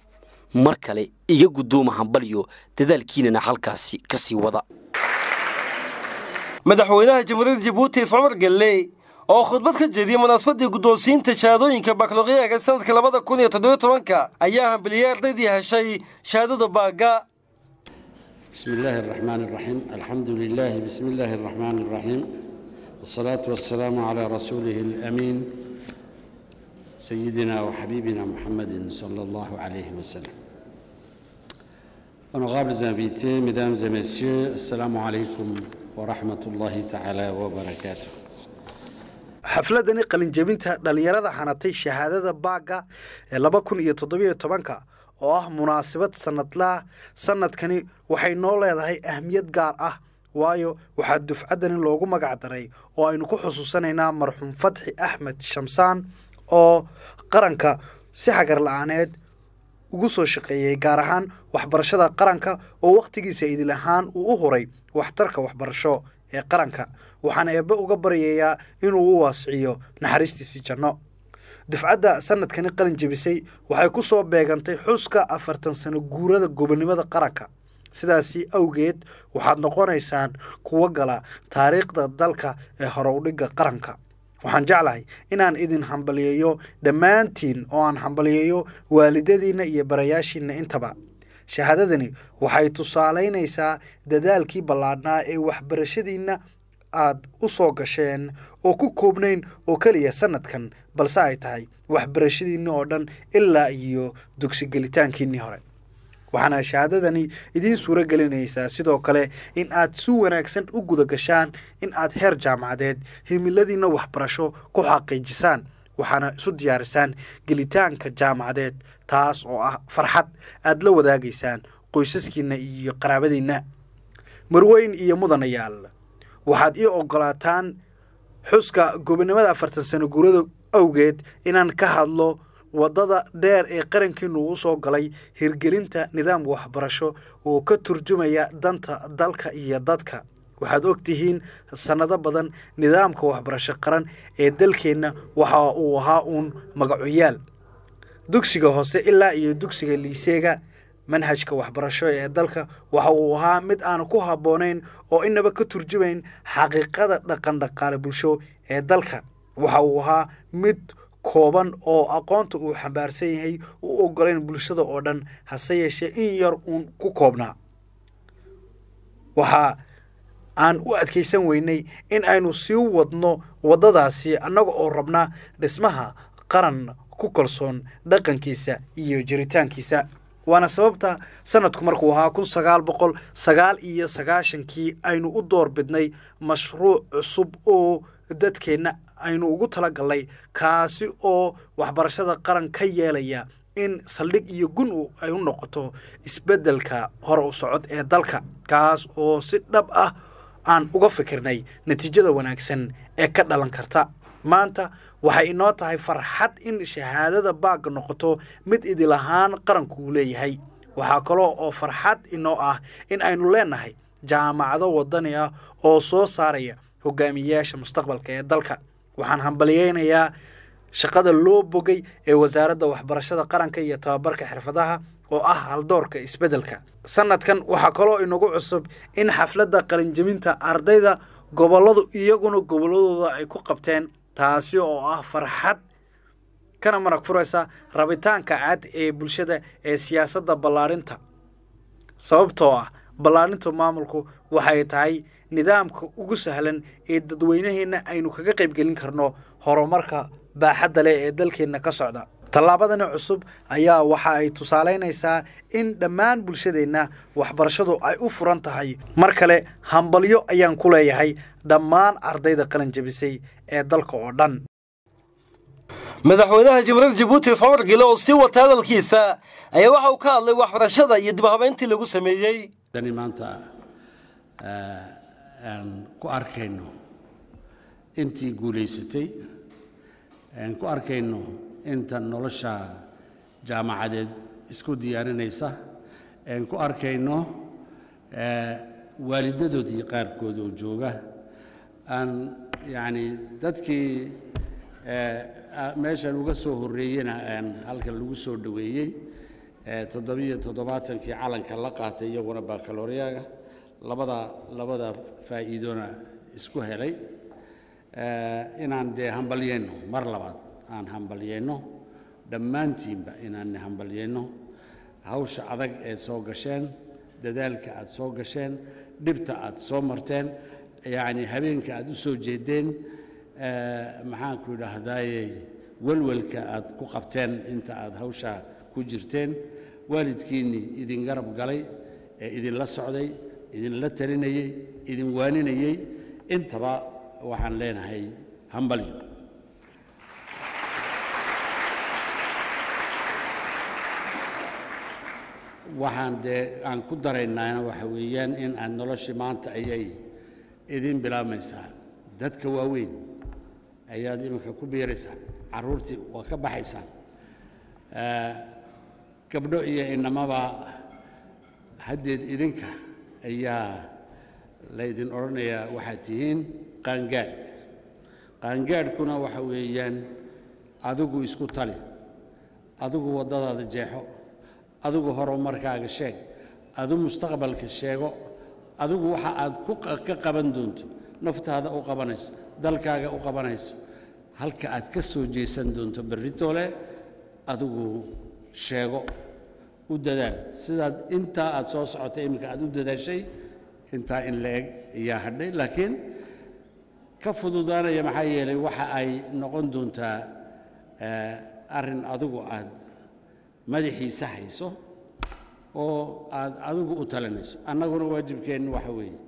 mar kale iga gudooma hambalyo dadaalkiina halkaasi ka sii wada. madaxweynaha jamhuuriyadda Djibouti Ismaaciil Gelle oo khudbad ka jeediyay munaasabadii guddoonsiinta shahaadooyinka baccalaureate sanadka 2017 ayaa hambaliyay ardaydii heshay shahaadada baaga. بسم الله الرحمن الرحيم الحمد لله بسم الله الرحمن الرحيم والصلاة والسلام على رسوله الأمين سيدنا وحبيبنا محمد صلى الله عليه وسلم. Honorables invités, mesdames et messieurs, السلام عليكم ورحمة الله تعالى وبركاته. xafladani qalin jabinta dhalinyarada hanatay shahaadada baaga ee 2017 oo ah munaasabad sanadkani waxay noo leedahay ahmiyad gaar ah waayo waxa dufcadani loogu magac daray oo aynu ku xusuusanaynaa marxuum Fadxi Axmed Shamsaan oo qaranka si xagar la'aaneed ugu soo shaqeeyay gaar ahaan waxbarashada qaranka oo waqtigiisa idil ahaan uu u horay waxtarka waxbarasho ee qaranka waxaana eebbe uga baryayaa inuu u waasiciyo naxariistiisa janno. dufcadda sanadkani qalin jabisay waxay ku soo beegantay xuska 40 sano guurada gobonimada qaranka. sidaasi awgeed waxaad noqonaysaan kuwa gala taariikhda dalka ee hore u dhiga qaranka. waxaan jeclahay inaan idin hambaliyeeyo dhammaantiin oo aan hambaliyeeyo waalidadiina iyo barayaashiina intaba. shahaadadani waxay tusaaleynaysaa dadaalkii ballaadhnaa ee waxbarashadiina aad u soo gasheen oo ku koobnayn oo keliya sanadkan balse ay tahay waxbarashadiinni oo dhan ilaa iyo dugsi gelitaankiinnii hore waxaana shahaadadani idiin suuro gelinaysaa sidoo kale in aad si wanaagsan u guda gashaan in aad heer jaamacadeed himiladiinna waxbarasho ku xaqiijisaan waxaana isu diyaarisaan gelitaanka jaamacadeed taas oo ah farxad aad la wadaagaysaan qoysaskiinna iyo qaraabadiinna marweyn iyo mudanayaal waxaad ii ogolaataan xuska gobonimada 40 sano guurada awgeed inaan ka hadlo wadada dheer ee qarankiinu u soo galay hirgelinta nidaam waxbarasho oo ka turjumaya danta dalka iyo dadka waxaad ogtihiin sanado badan nidaamka waxbarasho qaran ee dalkeena waxa uu ahaa magacuyaal dugsiga hoose ilaa iyo dugsiga liiseega manhajka waxbarasho ee dalka waxa uu ahaa mid aan ku haboonayn oo inaba ka turjumayn xaqiiqada dhaqan-dhaqaale bulsho ee dalka waxa uu ahaa mid kooban oo aqoonta uu xambaarsan yahay u ogolayn bulshada oo dhan hase yeeshee in yar ku koobnaa waxa aan u adkaysan weynay in aynu sii wadno wadadaasi annaga oo rabnaa dhismaha qaran ku kalsoon dhaqankiisa iyo jiritaankiisa waana sababta sanadku markuu ahaa 1999 aynu u doorbidnay mashruuc cusub oo dadkeena aynu ugu talagalnay kaasi oo waxbarashada qaran ka yeelaya in saldhig iyo gun ay u noqoto isbedelka hore u socod ee dalka kaas oo si dhab ah aan uga fikirnay natiijada wanaagsan ee ka dhalan karta maanta waxay inoo tahay farxad in shahaadada baag noqoto mid idil ahaan qaranku uu leeyahay waxaa kaloo oo farxad inoo ah in aynu leenahay jaamacado wadani ah oo soo saaraya hogaamiyayaasha mustaqbalka ee dalka waxaan hambaliyeynayaa shaqada loo bogay ee wasaaradda waxbarashada qaranka iyo tababarka xirfadaha oo ah haldoorka isbedelka sanadkan waxaa kaloo inagu cusub in xafladda qalinjabinta ardayda goboladu iyaguna goboladooda ay ku qabteen taasi oo ah farxad kana marag furaysa rabitaanka cad ee bulshada ee siyaasadda ballaarinta sababtoo ah ballaarinta maamulku waxay tahay nidaamka ugu sahlan ee dadweynaheena aynu kaga qayb gelin karno horumarka baaxadda leh ee dalkeena ka socda tallaabadani cusub ayaa waxa ay tusaaleynaysaa in dhammaan bulshadeena waxbarashadu ay u furan tahay mar kale hambalyo ayaan ku leeyahay dhammaan ardayda qalan jabisay ee dalka oo dhan madaxweynaha jamhuuriyadda Djibouti Ismaaciil Gilo oo si wata hadalkiisa ayaa waxa uu ka hadlay waxbarashada iyo dib u habeyntii lagu sameeyay dani maanta aan ku arkayno intii guuleysatay aan ku arkayno inta nolosha jaamacadeed isku diyaarinaysa aan ku arkayno waalidadoodii qaarkood oo jooga aan yani dadkii meeshan uga soo horeeyana aan halkan lagu soo dhaweeyay 77kii calanka la qaatay iyaguna baccalaureaga labada faa'iidona isku helay inaan dee hambalyeeno mar labaad aan hambalyeeno dhammaantiinba inaan hambalyeeno hawsha adag ee soo gasheen dadaalka aad soo gasheen dhibta aad soo marteen yani habeenka aad u soo jeedeen maxaan ku idhaahdaaye walwalka aad ku qabteen inta aad hawsha ku jirteen waalidkiinni idin garab galay ee idinla socday idinla talinayay idin waaninayay intaba waxaan leenahay hambalyo waxaan dee aan ku daraynaana waxa weeyaan in aad noloshii maanta ayay idin bilaabmaysaa dadka waaweyn ayaad iminka ku biiraysaan carruurtii waa ka baxaysaan gabdho iyo inamaba haddeed idinka ayaa laydin odhanayaa waxaad tihiin qaangaadh qaangaadhkuna waxa weeyaan adigu isku tali adigu waddadaada jeexo adigu horumarkaaga sheeg adigu mustaqbalka sheego adigu waxa aad ka qaban doonto naftaada u qabanayso dalkaaga u qabanayso halka aad ka soo jeesan doonto berritole adigu sheego u dadaal sidaad intaa aad soo socotay iminka aad u dadaashay intaa in la eg ayaa hadhay laakiin ka fududaanaya maxaa yeelay waxa ay noqon doontaa arrin adigu aad madaxiisa hayso oo aad adigu u talinayso annaguna waajibkeennu waxa weeye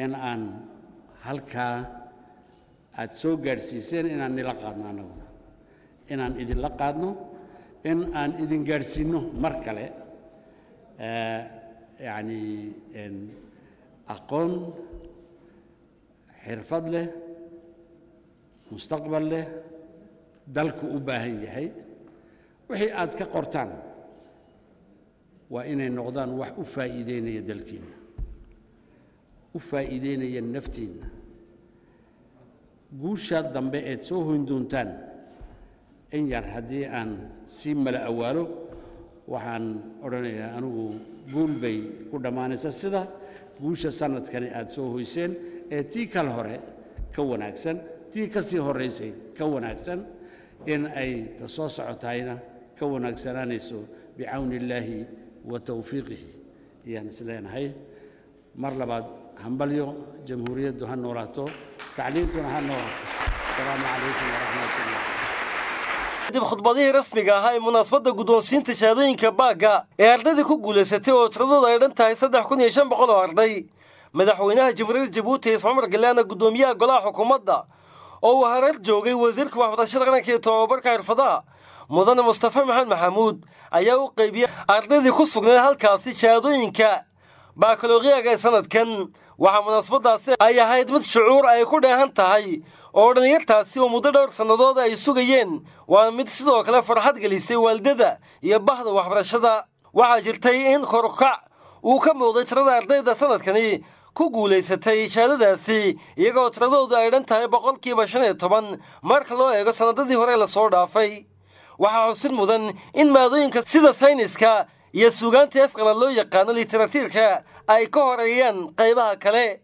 in aan halkaa aad soo gaadhsiiseen inaan nila qaadno annaguna inaan idinla qaadno in aan idin gaadhsiinno mar kale yacni aqoon xirfad leh mustaqbal leh dalku u baahan yahay wixii aad ka qortaan waa inay noqdaan wax u faa'iideynaya dalkiinna u faa'iideynaya naftiinna guusha dambe eed soo hoyn doontaan in yar haddii aan sii mala awaalo waxaan odhanayaa anigu guul bay ku dhammaanaysaa sida guusha sanadkani aad soo hoyseen ee tii kale hore ka wanaagsan tii ka sii horraysay ka wanaagsan in ay ta soo socotahayna ka wanaagsanaanayso bicawni illaahi wa tawfiiqihi ayaan isleenahay mar labaad hambalyo jamhuuriyaddu ha noolaato tacliintuna ha noolaato asalaamu calaykum waraxmatullah dib khudbadihii rasmiga ahaa ee munaasabadda guddoonsiinta shahaadooyinka baagga ee ardaydii ku guulaysatay oo tiradooda ay dhan tahay 3,500 oo arday madaxweynaha jamhuuriyadda jabuuti ismaaciil cumar galaana guddoomiyaha golaha xukuumadda oo uu hareer joogay wasiirka waxbarashada qaranka iyo tababarka xirfadaha mudane mustafa maxamed maxamuud ayaa u qaybiyay ardaydii ku sugnayd halkaasi shahaadooyinka baakalooriyaga ee sanadkan waxaa munaasabadaasi ay ahayd mid shucuur ay ku dheehan tahay oo dhalinyartaasi oo muddo dhowr sannadood ay sugayeen waa mid sidoo kale farxad gelisay waalidada iyo bahda waxbarashada waxaa jirtay in korukac uu ka muuqday tirada ardayda sanadkani ku guulaysatay shahaadadaasi iyagoo tiradoodu ay dhan tahay 15% marka loo eego sanadadii hore la soo dhaafay waxaa xusid mudan in maadooyinka sida sayniska iyo suugaanta afkala loo yaqaano literatiirka ay ka horeeyaan qaybaha kale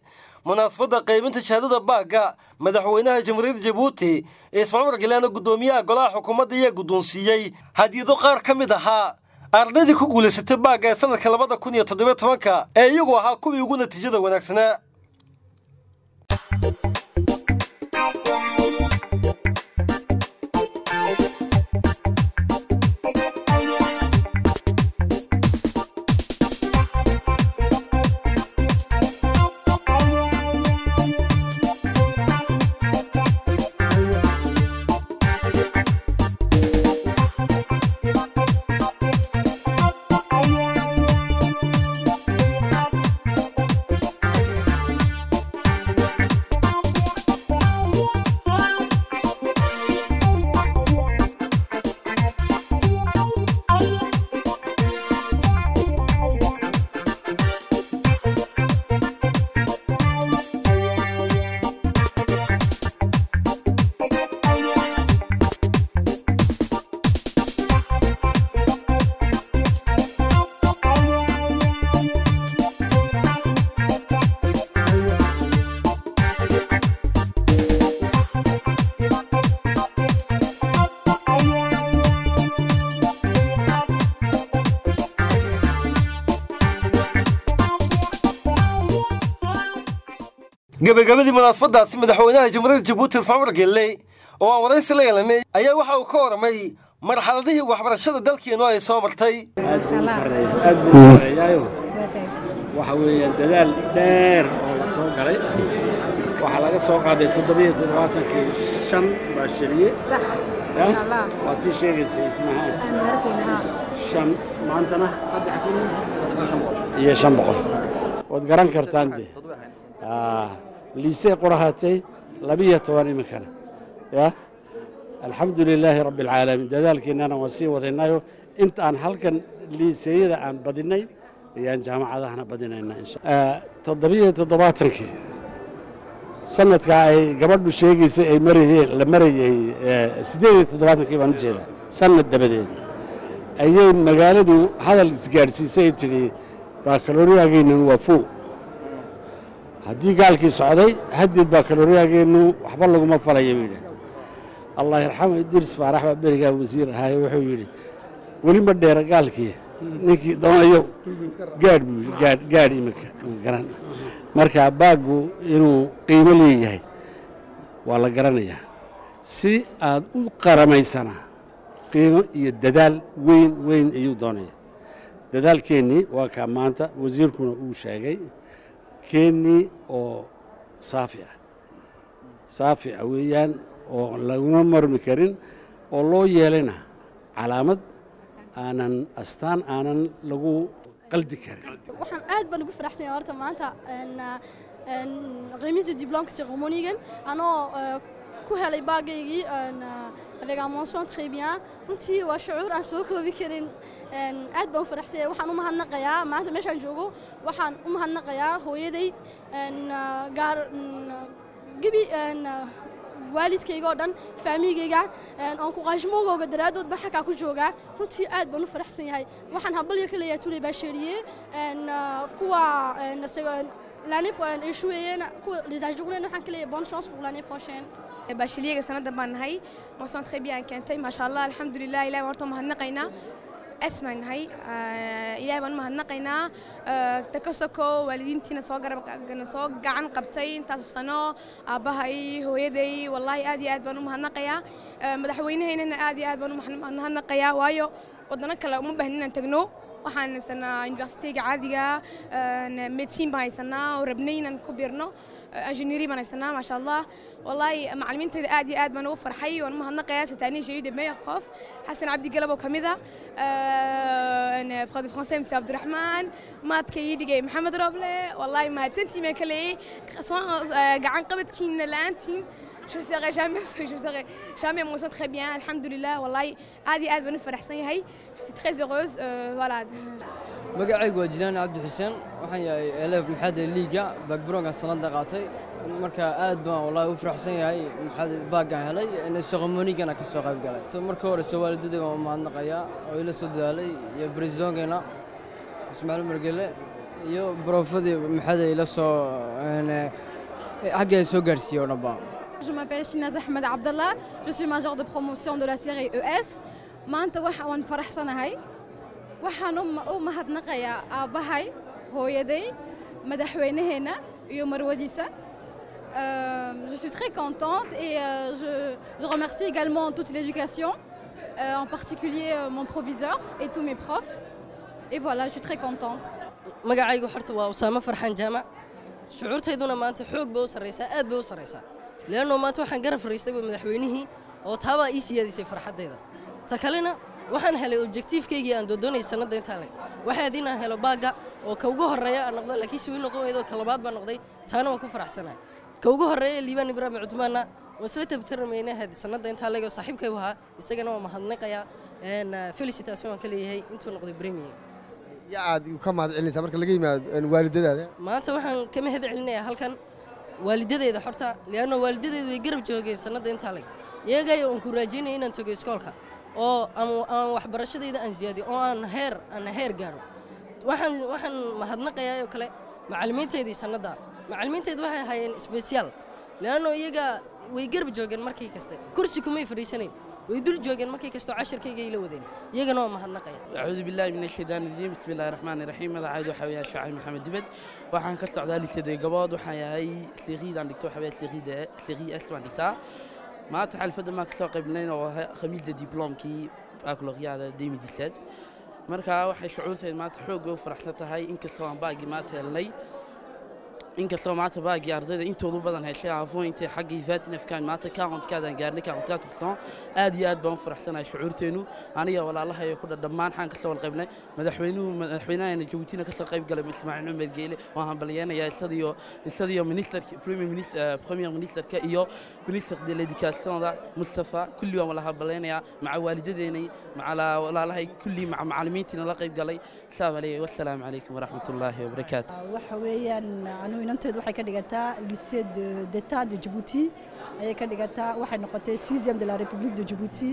munaasabadda qaybinta shahaadada baagga madaxweynaha jamhuuriyadda jabuuti ismaaciil cumar galaana guddoomiyaha golaha xukuumadda ayaa guddoonsiiyey hadiyado qaar ka mid ahaa ardaydii ku guulaysatay baagga ee sanadka 2017 ee iyagu ahaa kuwii ugu natiijada wanaagsanaa gabagabadii munaasabadaasi madaxweynaha jamhuuriyadda jabuuti ismaaciil cumar gelle oo aan waraysi la yeelanay ayaa waxa uu ka waramay marxaladihii waxbarashada dalkeenu ay soo martay aad buu sareeyaayo waxa weeyaan dadaal dheer oo la soo galay waxaa laga soo qaaday 775 baashiriye waa tii sheegaysay ismahaan 5 maantana 3,000 iyo 500 waad garan kartaan de liisee qorahatay 12 imikana ya alxamdu lilaahi rabbi alcaalamiin dadaalkeennana waa sii wadaynayo inta aan halkan liiseeyada aan badinay ayaan jaamacadahana badinaynaa insha 777 sanadka ay gabadhu sheegaysay ay marayeen la marayay 877 baan u jeedaa sanad dabadeed ayay magaaladu hadal isgaadhsiisay tiri baakalooriyageennu waa fuu haddii gaalkii socday haddeed baakalooriyageennu waxba laguma falaya buu yidhi allah yarxamo idris faarax baa berigaa wasiir ahaaye wuxuu yidhi weli ma dheera gaalkii ninkii doonayo gaadh buu gaadh iminka garan marka baaggu inuu qiimo leeyahay waa la garanayaa si aad u qaramaysana qiimo iyo dadaal weyn ayuu doonaya dadaalkeennii waa kaa maanta wasiirkuna uu sheegay keennii oo saafi ah weeyaan oo laguna marmi karin oo loo yeelayna calaamad aanan astaan aanan lagu qaldi karin waxaan aad baan ugu faraxsanahay horta maanta remise diplôme cérémonigan anoo ku helay baagaygii avec un mention très bien runtii waa shucuur aan soo koobi karin aad baan u faraxsanahay waxaan u mahadnaqayaa maanta meeshaan joogo waxaan u mahadnaqayaa hooyaday gaar gibi waalidkayga oo dhan faamigayga aan ku qaashmoogooga daraadood baan xakaa ku joogaa runtii aad baan u faraxsan yahay waxaan habalyo ka leeyahay tous les bacheliers kuwa l'année prochaine échoué les ajournées waxaan ka leeyahay bonne chance pour l'année prochaine bacheliers sanada baan nahay on sent très bien keentay ma sha Allah alhamdulillah ilaahay horta mahadnaqaynaa اسمع هاي إلى بان مهنقينا تكسكو والدينتنا صاغر صاغ عن قبتين تاسوسنا أبهاي هو يدي والله آدي آد بانو مهنقيا مدحوين هنا آدي آد بانو مهنقيا وايو ودنا كلا مبهننا تجنو وحنا سنة يونيفرسيتي عادية ميدسين بهاي سنة وربنينا كبرنا انجينيري بهاي سنة ما شاء الله والله معلمين تدي آدي آد بانو فرحي وأنا مهنقيا ستاني جيد ما يقف حسن عبد قلبه كمذا أنا بقدر فرنسي مسي عبد الرحمن ما تكيدي جاي محمد رابلة والله ما تنتي ما كلي سواء قاعد قبض كين لانتين je ne serai jamais mon très bien alhamdulillah والله هذه آد بن فرحتني هاي je suis très heureuse voilà magacaygu waa Jinaan Cabdi Xuseen waxaan yahay eleef maxaad liiga background sanad qaatay marka aad baan wallahi u faraxsan yahay maxaad baagan helay in ceremony-gana ka soo qayb galay marka hore sawaalidada waan mahadnaqayaa oo ila soo daalay iyo president-gana Ismaaciil Margele iyo profadii maxaad ila soo xagga soo gaarsiiyay dhanba Je m'appelle Shinaz Ahmed Abdallah, je suis majeure de promotion de la série ES. Maanta waxaan faraxsanahay waxaan u mahadnaqayaa aabahay hooyaday madaxweynaheena iyo marwadiisa. Je suis très contente et je remercie également toute l'éducation, en particulier mon proviseur et tous mes profs. Et voilà, je suis très contente. magacaygu horta waa Usaama Farxan Jaamac. shucuurtayduna maanta xoog bay u sareysaa aad bay u sareysaa. لأنه ما توحن قرف رئيسي بمدحوينه أو تابع إيسي هذه سفر حد هذا تكلنا وحن هلا أوبجكتيف كيجي عند دوني السنة دين تالي واحد دينا هلا باقة وكوجه الرياء نقضي لكن يسوي نقضي إذا كلابات بنقضي تانا وكفر أحسنها كوجه الرياء اللي بني برا معتمنا وصلت بترمينا هذه السنة دين تالي وصاحب كيوها يسجنوا مهنقة يا إن فيليسيتاسيون كلي هي أنتوا نقضي بريمي يا عاد كم هذا اللي سافر كل جيم الوالد هذا ما توحن كم هذا علنا هل كان والدتي حرتها لأنه والدتي ويقرب جوجي سنة دينتها لك يجي أنكوراجيني إن تجي سكولك أو أنا وحبرشة إذا أن زيادة أو أنا هير جارو وحن مهدناقة يا وكله معلمين تيدي سنة دا معلمين تيدي واحد هاي سبيسيال لأنه يجا ويقرب جوجي مركي كسته كرسي كمية فريسنين ويدل جوجن ما كيكستو 10 كيجي يلودين يجنوا مهنقيا أعوذ بالله من الشيطان الرجيم بسم الله الرحمن الرحيم هذا عايد وحوي شاعر محمد دبد وحن كسر عدالي سيدي قباض وحن هاي سيري عندك تو حوي سيري اسمع دكتور ما تحل فد ما كسر قبلنا وخميس دبلوم كي باكالوريا 2017 مركا وحي شعور سيد ما تحوق وفرحتها هاي إنك سواء باقي ما تهلي inkastoo maanta baagii ardayda intoodu badan heshay afooyintii xaggii faatinafkaan maanta kaaqontkaadaan gaarnay kaaqontkaad kuqsan aad iyo aad baan u faraxsanahay shucuurteenu aniga walaalahayo ku dhammaan xaan ka soo qaybnay madaxweynaha Jabuutina ka soo qayb galay Ismaaciil Umar Geele oo hambalyeynaya isadiyo premier minister iyo minister de l'éducation Mustafa kulli waan walaha hambalyeynaya maca waalidadeena maca walaalahay kulli maca macallimiintina la qayb galay salaamu alaykum wa rahmatullahi wa barakaatuh waxa weeyaan inanteedu waxay ka dhigataa lycée d'état de Djibouti ayay ka dhigataa waxay noqotay 6e de la République de Djibouti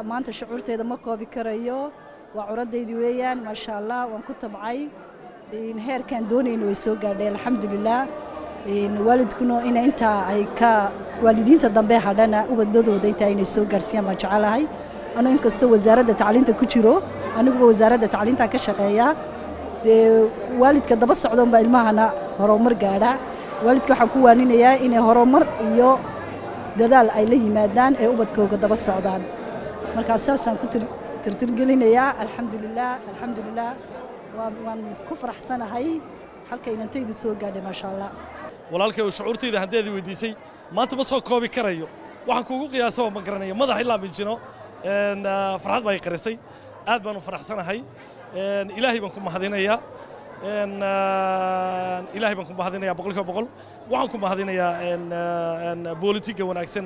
maanta shucuurteeda ma koobi karayo waa curadaydi weeyaan ma sha Allah waan ku tabcay in heerkan doonayno way soo gaadhay alxamdulillah in waalidkuna inta ay ka waalidiinta dambe hadhana ubadadooda inta ay soo gaarsiiyaan ma jecelahay anoo inkastoo wasaaradda tacliinta ku jiro anigu wasaaradda tacliinta ka shaqeeya waalidka daba socdon baa ilmahana horumar gaadha waalidka waxaan ku waaninayaa inay horumar iyo dadaal ay la yimaadaan ee ubadkooga daba socdaan markaa saasaan ku tirtirgelinayaa alxamdulilah waan ku faraxsanahay halkay inantaydu soo gaadhay maasha allah walaalkay shucuurtayda haddeed weydiisay maanta ma soo koobi karayo waxaan kuugu qiyaasaba ma garanayo madax ilaa mijino farxad baa i qarisay aad baan u faraxsanahay ilaahay baan ku mahadinayaa ilaahay baan ku mahadinayaa boqolkiiba boqol waxaan ku mahadinayaa boolitiga wanaagsan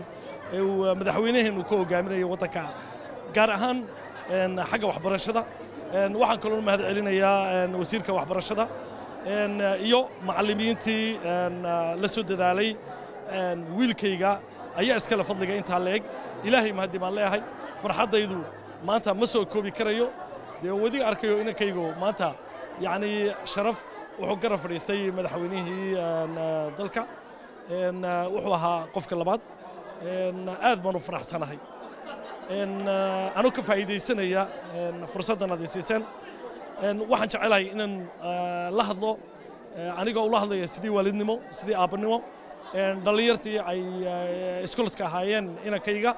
ee uu madaxweynaheenu ka hogaaminayo waddanka gaar ahaan xagga waxbarashada waxaan kaloo mahad celinayaa wasiirka waxbarashada iyo macallimiintii la soo dadaalay wiilkayga ayaa iskale fadliga intaa leeg ilaahay mahadi baan leeyahay farxaddaydu maanta ma soo koobi karayo dee wadiga arkayo inankaygu maanta yacni sharaf wuxuu garab fadhiistay madaxweynihii dalka wuxuu ahaa qofka labaad aad baan u faraxsanahay anuu ka faa'iidaysanaya fursaddan aad isiiseen waxaan jecelahay inaan la hadlo anigoo ula hadlaya sidii waalidnimo sidii aabanimo dhallinyartii ay iskoladka ahaayeen inankayga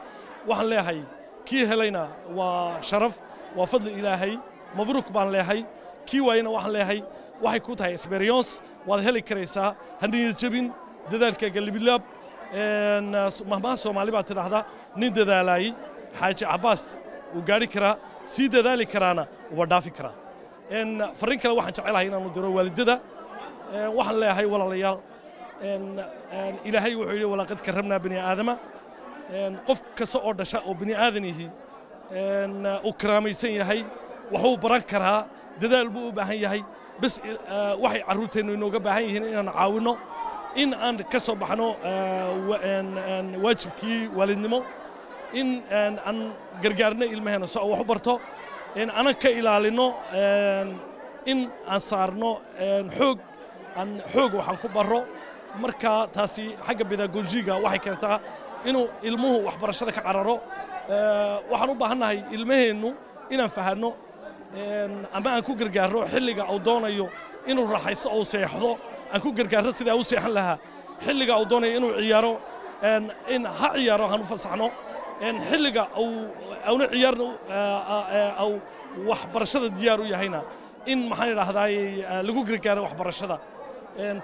waxaan leeyahay kii helayna waa sharaf waa fadli ilaahay mabruuk baan leeyahay kii waayena waxaan leeyahay waxay ku tahay experience waad heli karaysaa haniyad jabin dadaalkaaga libilaab mahmaha Soomaali baa tidhaahdaa nin dadaalayay xaaji Cabbaas uu gaari karaa sii dadaali karaana uba dhaafi karaa fariin kale waxaan jecelahay inaanu diro waalidada waxaan leeyahay walaalayaal ilaahay wuxuu yidhi walaqad karramnaa bani aadama qof kasta oo dhasha oo bani aadan yihi uu karaamaysan yahay wuxuu baran karaa dadaal buu u baahan yahay bas waxay carruurteennu inooga baahan yihiin inaan caawinno in aan ka soo baxno waajibkii waalidnimo in aan gargaarno ilmaheena soo wax u barto aanan ka ilaalino in aan saarno xoog waxaan ku barro marka taasi xagga pedagogiga waxay keentaa inuu ilmuhu waxbarashada ka cararo waxaan u baahannahay ilmaheennu inaan fahanno ama aan ku gargaarro xilliga uu doonayo inuu raaxaysto oo seexdo aan ku gargaarro sidii uu seexan lahaa xilliga uu doonayo inuu ciyaaro in ha ciyaaro aan u fasaxno xilliga auna ciyaarna au waxbarashada diyaar u yahayna in maxaan idhaahdaa lagu gargaaro waxbarashada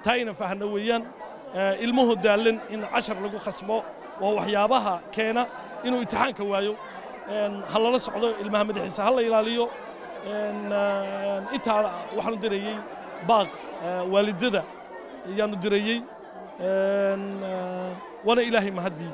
taayna fahanno weeyaan ilmuhu daalan in cashar lagu khasbo waa waxyaabaha keena inuu imtixaanka waayo ha lala socdo ilmaha madaxiisa ha la ilaaliyo intaa waxaanu dirayey baaq waalidada ayaanu dirayey waana ilaahay mahadii